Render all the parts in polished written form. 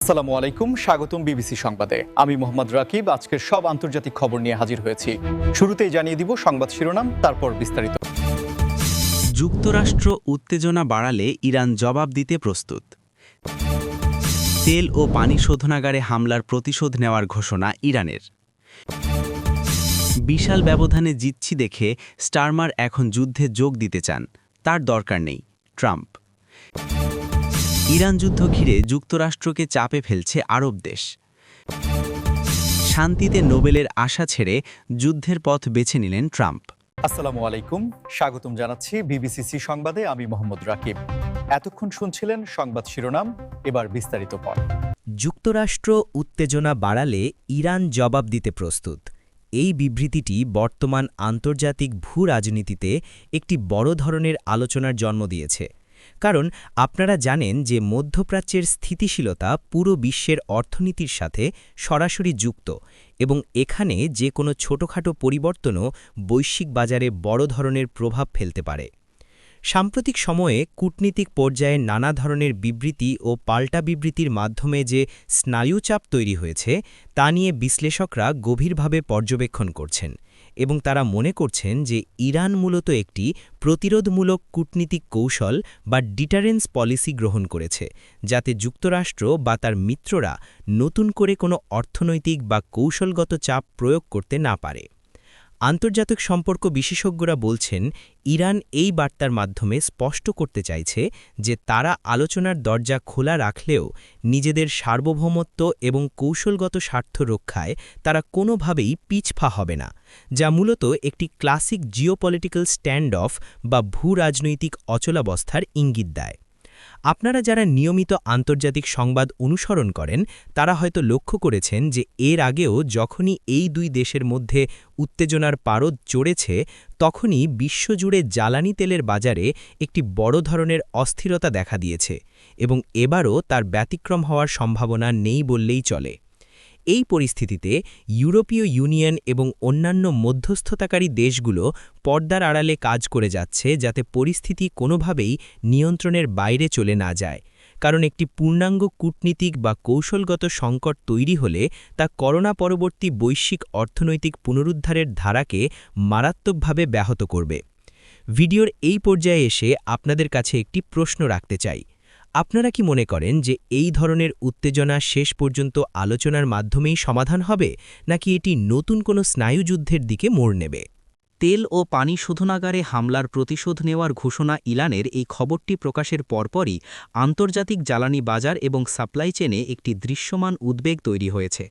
আসসালামু আলাইকুম, স্বাগতম বিবিসি সংবাদে। আমি মোহাম্মদ রাকিব। আজকের সব আন্তর্জাতিক খবর নিয়ে হাজির হয়েছি। শুরুতেই জানিয়ে দিব সংবাদ শিরোনাম, তারপর বিস্তারিত। যুক্তরাষ্ট্র উত্তেজনা বাড়ালে ইরান জবাব দিতে প্রস্তুত। তেল ও পানি শোধনাগারে হামলার প্রতিশোধ নেওয়ার ঘোষণা ইরানের। বিশাল ব্যবধানে জিতছি দেখে স্টারমার এখন যুদ্ধে যোগ দিতে চান, তার দরকার নেই ট্রাম্প। ইরান যুদ্ধ ঘিরে যুক্তরাষ্ট্রকে চাপে ফেলছে আরব দেশ। শান্তিতে নোবেলের আশা ছেড়ে যুদ্ধের পথ বেছে নিলেন ট্রাম্প। আসসালামু আলাইকুম, স্বাগতম জানাচ্ছি বিবিসি সংবাদে। আমি মোহাম্মদ রাকিব। এতক্ষণ শুনছিলেন সংবাদ শিরোনাম, এবার বিস্তারিত পর। যুক্তরাষ্ট্র উত্তেজনা বাড়ালে ইরান জবাব দিতে প্রস্তুত। এই বিবৃতিটি বর্তমান আন্তর্জাতিক ভূ-রাজনীতিতে একটি বড় ধরনের আলোচনার জন্ম দিয়েছে। কারণ আপনারা জানেন যে মধ্যপ্রাচ্যের স্থিতিশীলতা পুরো বিশ্বের অর্থনীতির সাথে সরাসরি যুক্ত এবং এখানে যে কোনো ছোটখাটো পরিবর্তনও বৈশ্বিক বাজারে বড় ধরনের প্রভাব ফেলতে পারে। সাম্প্রতিক সময়ে কূটনীতিক পর্যায়ে নানা ধরনের বিবৃতি ও পাল্টা বিবৃতির মাধ্যমে যে স্নায়ুচাপ তৈরি হয়েছে তা নিয়ে বিশ্লেষকরা গভীরভাবে পর্যবেক্ষণ করছেন এবং তারা মনে করছেন যে ইরান মূলত একটি প্রতিরোধমূলক কূটনীতিক কৌশল বা ডিটারেন্স পলিসি গ্রহণ করেছে, যাতে যুক্তরাষ্ট্র বা তার মিত্ররা নতুন করে কোনো অর্থনৈতিক বা কৌশলগত চাপ প্রয়োগ করতে না পারে। আন্তর্জাতিক সম্পর্ক বিশেষজ্ঞরা বলছেন, ইরান এই বার্তার মাধ্যমে স্পষ্ট করতে চাইছে যে তারা আলোচনার দরজা খোলা রাখলেও নিজেদের সার্বভৌমত্ব এবং কৌশলগত স্বার্থ রক্ষায় তারা কোনোভাবেই পিছপা হবে না, যা মূলত একটি ক্লাসিক জিওপলিটিক্যাল স্ট্যান্ড অফ বা ভূ-রাজনৈতিক অচলাবস্থার ইঙ্গিত দেয়। আপনারা যারা নিয়মিত আন্তর্জাতিক সংবাদ অনুসরণ করেন তারা হয়তো লক্ষ্য করেছেন যে এর আগেও যখনই এই দুই দেশের মধ্যে উত্তেজনার পারদ চড়েছে তখনই বিশ্বজুড়ে জ্বালানি তেলের বাজারে একটি বড় ধরনের অস্থিরতা দেখা দিয়েছে এবং এবারও তার ব্যতিক্রম হওয়ার সম্ভাবনা নেই বললেই চলে। এই পরিস্থিতিতে ইউরোপীয় ইউনিয়ন এবং অন্যান্য মধ্যস্থতাকারী দেশগুলো পর্দার আড়ালে কাজ করে যাচ্ছে যাতে পরিস্থিতি কোনোভাবেই নিয়ন্ত্রণের বাইরে চলে না যায়, কারণ একটি পূর্ণাঙ্গ কূটনীতিক বা কৌশলগত সংকট তৈরি হলে তা করোনা পরবর্তী বৈশ্বিক অর্থনৈতিক পুনরুদ্ধারের ধারাকে মারাত্মকভাবে ব্যাহত করবে। ভিডিওর এই পর্যায়ে এসে আপনাদের কাছে একটি প্রশ্ন রাখতে চাই। আপনারা কি মনে করেন যে এই ধরনের উত্তেজনা শেষ পর্যন্ত আলোচনার মাধ্যমেই সমাধান হবে, নাকি এটি নতুন কোনো স্নায়ুযুদ্ধের দিকে মোড় নেবে? তেল ও পানি শোধনাগারে হামলার প্রতিশোধ নেওয়ার ঘোষণা ইরানের এই খবরটি প্রকাশের পরপরই আন্তর্জাতিক জ্বালানি বাজার এবং সাপ্লাই চেনে একটি দৃশ্যমান উদ্বেগ তৈরি হয়েছে।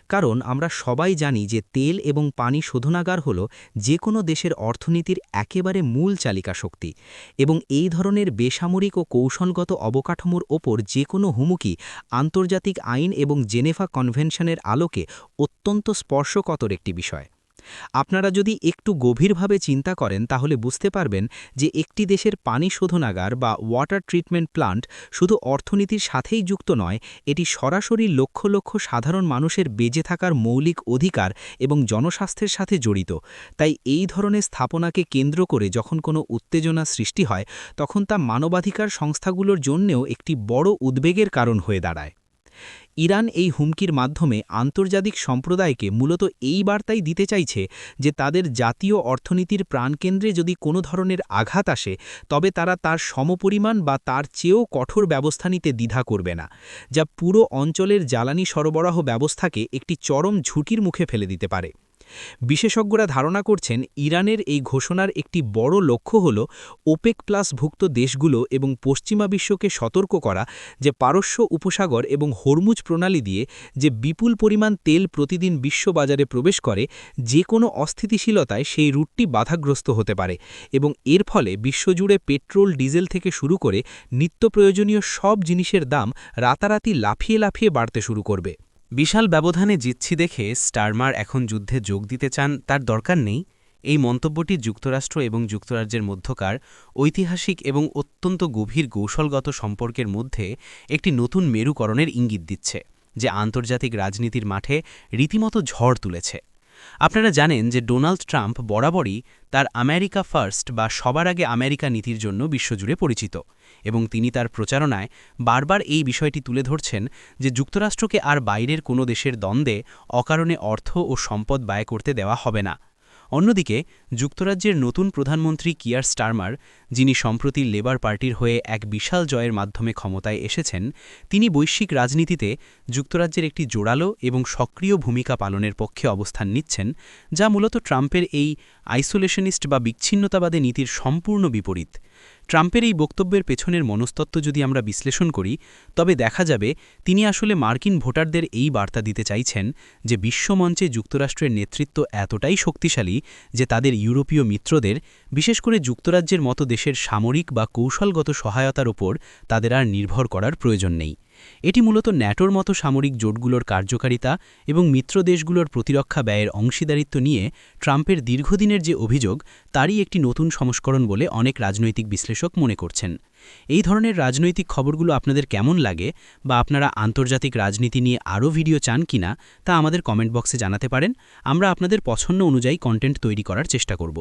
কারণ আমরা সবাই জানি যে তেল এবং পানি শোধনাগার হল যে কোনো দেশের অর্থনীতির একেবারে মূল চালিকা শক্তি এবং এই ধরনের বেসামরিক ও কৌশলগত অবকাঠামোর ওপর যে কোনো হুমকি আন্তর্জাতিক আইন এবং জেনেভা কনভেনশনের আলোকে অত্যন্ত স্পর্শকাতর একটি বিষয়। আপনারা যদি একটু গভীরভাবে চিন্তা করেন তাহলে বুঝতে পারবেন যে একটি দেশের পানি শোধনাগার বা ওয়াটার ট্রিটমেন্ট প্লান্ট শুধু অর্থনীতির সাথেই যুক্ত নয়, এটি সরাসরি লক্ষ লক্ষ সাধারণ মানুষের বেঁচে থাকার মৌলিক অধিকার এবং জনস্বাস্থ্যের সাথে জড়িত। তাই এই ধরনের স্থাপনাকে কেন্দ্র করে যখন কোনো উত্তেজনা সৃষ্টি হয় তখন তা মানবাধিকার সংস্থাগুলোর জন্যেও একটি বড় উদ্বেগের কারণ হয়ে দাঁড়ায়। ইরান এই হুমকির মাধ্যমে আন্তর্জাতিক সম্প্রদায়কে মূলত এই বার্তাই দিতে চাইছে যে তাদের জাতীয় অর্থনীতির প্রাণকেন্দ্রে যদি কোনো ধরনের আঘাত আসে তবে তারা তার সমপরিমাণ বা তার চেয়েও কঠোর ব্যবস্থা নিতে দ্বিধা করবে না, যা পুরো অঞ্চলের জ্বালানি সরবরাহ ব্যবস্থাকে একটি চরম ঝুঁকির মুখে ফেলে দিতে পারে। বিশেষজ্ঞরা ধারণা করছেন ইরানের এই ঘোষণার একটি বড় লক্ষ্য হল ওপেক প্লাস ভুক্ত দেশগুলো এবং পশ্চিমা বিশ্বকে সতর্ক করা যে পারস্য উপসাগর এবং হরমুজ প্রণালী দিয়ে যে বিপুল পরিমাণ তেল প্রতিদিন বিশ্ববাজারে প্রবেশ করে যে কোনো অস্থিতিশীলতায় সেই রুটটি বাধাগ্রস্ত হতে পারে এবং এর ফলে বিশ্বজুড়ে পেট্রোল ডিজেল থেকে শুরু করে নিত্য প্রয়োজনীয় সব জিনিসের দাম রাতারাতি লাফিয়ে লাফিয়ে বাড়তে শুরু করবে। বিশাল ব্যবধানে জিতছি দেখে স্টারমার এখন যুদ্ধে যোগ দিতে চান, তার দরকার নেই। এই মন্তব্যটি যুক্তরাষ্ট্র এবং যুক্তরাজ্যের মধ্যকার ঐতিহাসিক এবং অত্যন্ত গভীর কৌশলগত সম্পর্কের মধ্যে একটি নতুন মেরুকরণের ইঙ্গিত দিচ্ছে, যে আন্তর্জাতিক রাজনীতির মাঠে রীতিমতো ঝড় তুলেছে। আপনারা জানেন যে ডোনাল্ড ট্রাম্প বরাবরই তার আমেরিকা ফার্স্ট বা সবার আগে আমেরিকা নীতির জন্য বিশ্বজুড়ে পরিচিত এবং তিনি তার প্রচারণায় বারবার এই বিষয়টি তুলে ধরছেন যে যুক্তরাষ্ট্রকে আর বাইরের কোনো দেশের দ্বন্দ্বে অকারণে অর্থ ও সম্পদ ব্যয় করতে দেওয়া হবে না। অন্যদিকে যুক্তরাজ্যের নতুন প্রধানমন্ত্রী কিয়ার স্টারমার, যিনি সম্প্রতি লেবার পার্টির হয়ে এক বিশাল জয়ের মাধ্যমে ক্ষমতায় এসেছেন, তিনি বৈশ্বিক রাজনীতিতে যুক্তরাজ্যের একটি জোরালো এবং সক্রিয় ভূমিকা পালনের পক্ষে অবস্থান নিচ্ছেন, যা মূলত ট্রাম্পের এই আইসোলেশনিস্ট বা বিচ্ছিন্নতাবাদী নীতির সম্পূর্ণ বিপরীত। ট্রাম্পের এই বক্তব্যের পেছনের মনস্তত্ত্ব যদি আমরা বিশ্লেষণ করি, তবে দেখা যাবে তিনি আসলে মার্কিন ভোটারদের এই বার্তা দিতে চাইছেন যে বিশ্বমঞ্চে যুক্তরাষ্ট্রের নেতৃত্ব এতটাই শক্তিশালী যে তাদের ইউরোপীয় মিত্রদের, বিশেষ করে যুক্তরাজ্যের মতো দেশের সামরিক বা কৌশলগত সহায়তার ওপর তাদের আর নির্ভর করার প্রয়োজন নেই। এটি মূলত ন্যাটোর মতো সামরিক জোটগুলোর কার্যকারিতা এবং মিত্র দেশগুলোর প্রতিরক্ষা ব্যয়ের অংশীদারিত্ব নিয়ে ট্রাম্পের দীর্ঘদিনের যে অভিযোগ, তারই একটি নতুন সংস্করণ বলে অনেক রাজনৈতিক বিশ্লেষক মনে করছেন। এই ধরনের রাজনৈতিক খবরগুলো আপনাদের কেমন লাগে, বা আপনারা আন্তর্জাতিক রাজনীতি নিয়ে আরও ভিডিও চান কিনা, তা আমাদের কমেন্ট বক্সে জানাতে পারেন। আমরা আপনাদের পছন্দ অনুযায়ী কন্টেন্ট তৈরি করার চেষ্টা করব।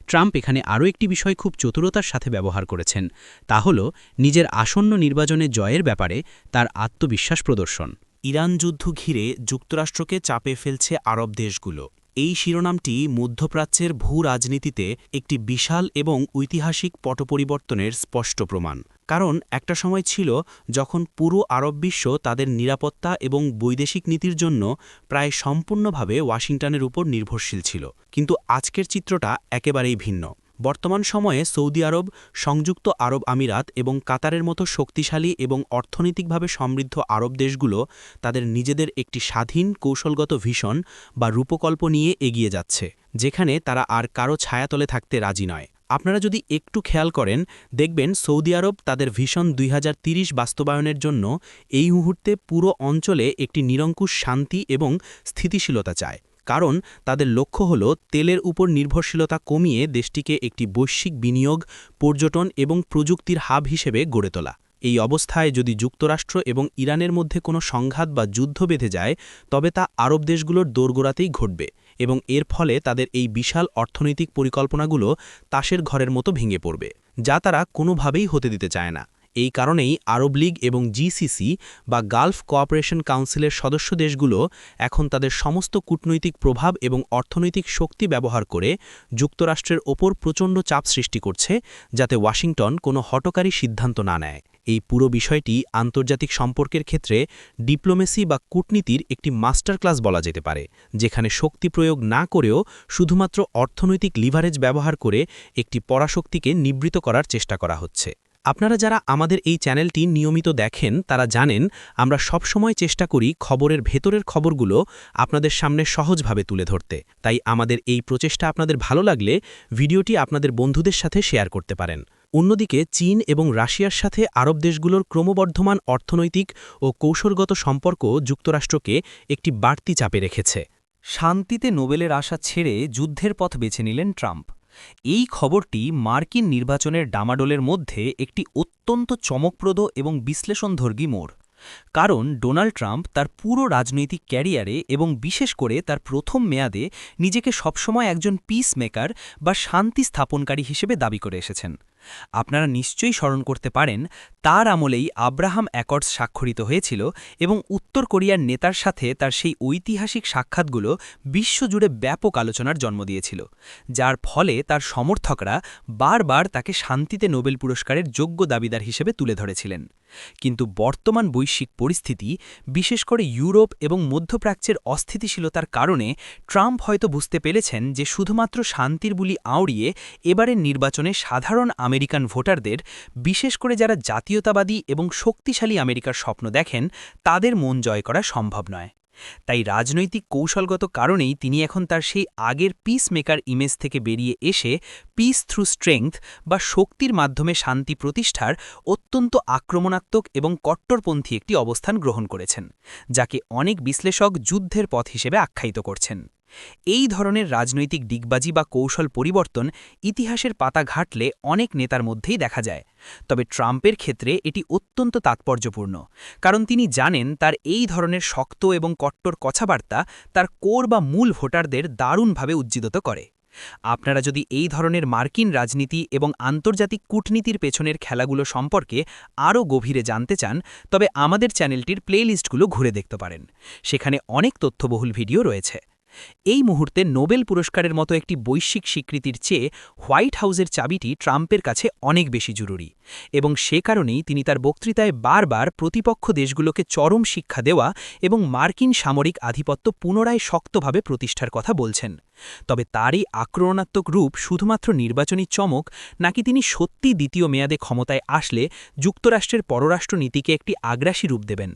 ট্রাম্প এখানে আরও একটি বিষয় খুব চতুরতার সাথে ব্যবহার করেছেন, তা হল নিজের আসন্ন নির্বাচনে জয়ের ব্যাপারে তার আত্মবিশ্বাস প্রদর্শন। ইরান যুদ্ধ ঘিরে যুক্তরাষ্ট্রকে চাপে ফেলছে আরব দেশগুলো। এই শিরোনামটি মধ্যপ্রাচ্যের ভূ রাজনীতিতে একটি বিশাল এবং ঐতিহাসিক পটপরিবর্তনের স্পষ্ট প্রমাণ। কারণ একটা সময় ছিল যখন পুরো আরব বিশ্ব তাদের নিরাপত্তা এবং বৈদেশিক নীতির জন্য প্রায় সম্পূর্ণভাবে ওয়াশিংটনের উপর নির্ভরশীল ছিল। কিন্তু আজকের চিত্রটা একেবারেই ভিন্ন। বর্তমান সময়ে সৌদি আরব, সংযুক্ত আরব আমিরাত এবং কাতারের মতো শক্তিশালী এবং অর্থনৈতিকভাবে সমৃদ্ধ আরব দেশগুলো তাদের নিজেদের একটি স্বাধীন কৌশলগত ভিশন বা রূপকল্প নিয়ে এগিয়ে যাচ্ছে, যেখানে তারা আর কারো ছায়াতলে থাকতে রাজি নয়। আপনারা যদি একটু খেয়াল করেন, দেখবেন সৌদি আরব তাদের ভিশন 2030 বাস্তবায়নের জন্য এই মুহূর্তে পুরো অঞ্চলে একটি নিরঙ্কুশ শান্তি এবং স্থিতিশীলতা চায়। কারণ তাদের লক্ষ্য হল তেলের উপর নির্ভরশীলতা কমিয়ে দেশটিকে একটি বৈশ্বিক বিনিয়োগ, পর্যটন এবং প্রযুক্তির হাব হিসেবে গড়ে তোলা। এই অবস্থায় যদি যুক্তরাষ্ট্র এবং ইরানের মধ্যে কোনো সংঘাত বা যুদ্ধ বেঁধে যায়, তবে তা আরব দেশগুলোর দোরগোড়াতেই ঘটবে এবং এর ফলে তাদের এই বিশাল অর্থনৈতিক পরিকল্পনাগুলো তাসের ঘরের মতো ভেঙে পড়বে, যা তারা কোনোভাবেই হতে দিতে চায় না। এই কারণেই আরব লীগ এবং জিসিসি বা গালফ কোঅপারেশন কাউন্সিলের সদস্য দেশগুলো এখন তাদের সমস্ত কূটনৈতিক প্রভাব এবং অর্থনৈতিক শক্তি ব্যবহার করে যুক্তরাষ্ট্রের ওপর প্রচণ্ড চাপ সৃষ্টি করছে, যাতে ওয়াশিংটন কোনো হঠকারী সিদ্ধান্ত না নেয়। এই পুরো বিষয়টি আন্তর্জাতিক সম্পর্কের ক্ষেত্রে ডিপ্লোমেসি বা কূটনীতির একটি মাস্টার ক্লাস বলা যেতে পারে, যেখানে শক্তি প্রয়োগ না করেও শুধুমাত্র অর্থনৈতিক লিভারেজ ব্যবহার করে একটি পরাশক্তিকে নিবৃত করার চেষ্টা করা হচ্ছে। আপনারা যারা আমাদের এই চ্যানেলটি নিয়মিত দেখেন, তারা জানেন আমরা সবসময় চেষ্টা করি খবরের ভেতরের খবরগুলো আপনাদের সামনে সহজভাবে তুলে ধরতে। তাই আমাদের এই প্রচেষ্টা আপনাদের ভালো লাগলে ভিডিওটি আপনাদের বন্ধুদের সাথে শেয়ার করতে পারেন। অন্যদিকে চীন এবং রাশিয়ার সাথে আরব দেশগুলোর ক্রমবর্ধমান অর্থনৈতিক ও কৌশলগত সম্পর্ক যুক্তরাষ্ট্রকে একটি বাড়তি চাপে রেখেছে। শান্তিতে নোবেলের আশা ছেড়ে যুদ্ধের পথ বেছে নিলেন ট্রাম্প। এই খবরটি মার্কিন নির্বাচনের ডামাডোলের মধ্যে একটি অত্যন্ত চমকপ্রদ এবং বিশ্লেষণধর্মী মোড়। কারণ ডোনাল্ড ট্রাম্প তার পুরো রাজনৈতিক ক্যারিয়ারে এবং বিশেষ করে তার প্রথম মেয়াদে নিজেকে সবসময় একজন পিস মেকার বা শান্তি স্থাপনকারী হিসেবে দাবি করে এসেছেন। আপনারা নিশ্চয়ই স্মরণ করতে পারেন, তার আমলেই আব্রাহাম অ্যাকর্ডস স্বাক্ষরিত হয়েছিল এবং উত্তর কোরিয়ার নেতার সাথে তার সেই ঐতিহাসিক সাক্ষাৎগুলো বিশ্বজুড়ে ব্যাপক আলোচনার জন্ম দিয়েছিল, যার ফলে তার সমর্থকরা বারবার তাকে শান্তিতে নোবেল পুরস্কারের যোগ্য দাবিদার হিসেবে তুলে ধরেছিলেন। কিন্তু বর্তমান বৈশ্বিক পরিস্থিতি, বিশেষ করে ইউরোপ এবং মধ্যপ্রাচ্যের অস্থিতিশীলতার কারণে ট্রাম্প হয়তো বুঝতে পেরেছেন যে শুধুমাত্র শান্তির বুলি আওড়িয়ে এবারের নির্বাচনে সাধারণ আমেরিকান ভোটারদের, বিশেষ করে যারা জাতীয়তাবাদী এবং শক্তিশালী আমেরিকার স্বপ্ন দেখেন, তাদের মন জয় করা সম্ভব নয়। তাই রাজনৈতিক কৌশলগত কারণেই তিনি এখন তার সেই আগের পিস মেকার ইমেজ থেকে বেরিয়ে এসে পিস থ্রু স্ট্রেংথ বা শক্তির মাধ্যমে শান্তি প্রতিষ্ঠার অত্যন্ত আক্রমণাত্মক এবং কট্টরপন্থী একটি অবস্থান গ্রহণ করেছেন, যাকে অনেক বিশ্লেষক যুদ্ধের পথ হিসেবে আখ্যায়িত করছেন। এই ধরনের রাজনৈতিক ডিগবাজি বা কৌশল পরিবর্তন ইতিহাসের পাতা ঘাটলে অনেক নেতার মধ্যেই দেখা যায়। তবে ট্রাম্পের ক্ষেত্রে এটি অত্যন্ত তাৎপর্যপূর্ণ, কারণ তিনি জানেন তার এই ধরনের শক্ত এবং কট্টর কথাবার্তা তার কোর বা মূল ভোটারদের দারুণভাবে উজ্জীবিত করে। আপনারা যদি এই ধরনের মার্কিন রাজনীতি এবং আন্তর্জাতিক কূটনীতির পেছনের খেলাগুলো সম্পর্কে আরও গভীরে জানতে চান, তবে আমাদের চ্যানেলটির প্লেলিস্টগুলো ঘুরে দেখতে পারেন। সেখানে অনেক তথ্যবহুল ভিডিও রয়েছে। এই মুহূর্তে নোবেল পুরস্কারের মতো একটি বৈশ্বিক স্বীকৃতির চেয়ে হোয়াইট হাউসের চাবিটি ট্রাম্পের কাছে অনেক বেশি জরুরি, এবং সে কারণেই তিনি তার বক্তৃতায় বারবার প্রতিপক্ষ দেশগুলোকে চরম শিক্ষা দেওয়া এবং মার্কিন সামরিক আধিপত্য পুনরায় শক্তভাবে প্রতিষ্ঠার কথা বলছেন। তবে তার এই আক্রমণাত্মক রূপ শুধুমাত্র নির্বাচনী চমক, নাকি তিনি সত্যি দ্বিতীয় মেয়াদে ক্ষমতায় আসলে যুক্তরাষ্ট্রের পররাষ্ট্র নীতিকে একটি আগ্রাসী রূপ দেবেন?